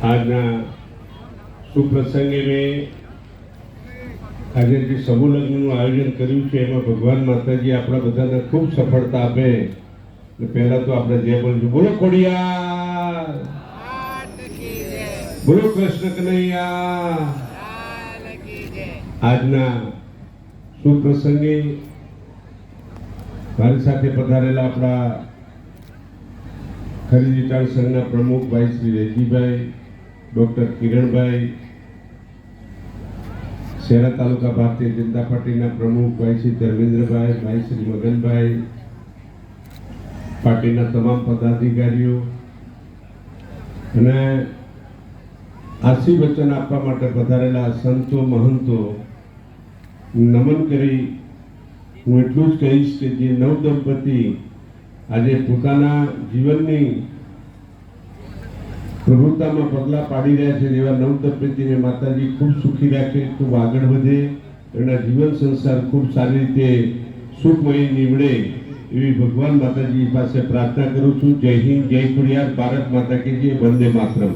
આજના સુપ્રસંગે મેં આજે જે સમૂહ લગ્નનું આયોજન કર્યું છે એમાં ભગવાન માતાજી આપણા બધાને ખૂબ સફળતા આપે. પહેલા તો આપણે જય બોલજો, બોલો ખોડિયાર, બોલો કૃષ્ણ કનૈયા. આજના સુપ્રસંગે મારી સાથે પધારેલા આપણા ખરીદી ટાળ સંઘના પ્રમુખ ભાઈ શ્રી રેજીભાઈ, ડૉક્ટર કિરણભાઈ, શહેરા તાલુકા ભારતીય જનતા પાર્ટીના પ્રમુખ ભાઈ શ્રી ધર્મેન્દ્રભાઈ, ભાઈ શ્રી મગનભાઈ, પાર્ટીના તમામ પદાધિકારીઓ અને આશીર્વચન આપવા માટે પધારેલા સંતો મહંતો, નમન કરી હું એટલું જ કહીશ કે જે નવ દંપતી આજે પોતાના જીવનની પ્રભુતામાં પગલાં પાડી રહ્યા છે, એવા નવ દંપતીને માતાજી ખૂબ સુખી રાખે, ખૂબ આગળ વધે, એના જીવન સંસાર ખૂબ સારી રીતે સુખમય નીવડે એવી ભગવાન માતાજી પાસે પ્રાર્થના કરું છું. જય હિન્દ, જય ખોડિયાર, ભારત માતા કી જય, વંદે માતરમ.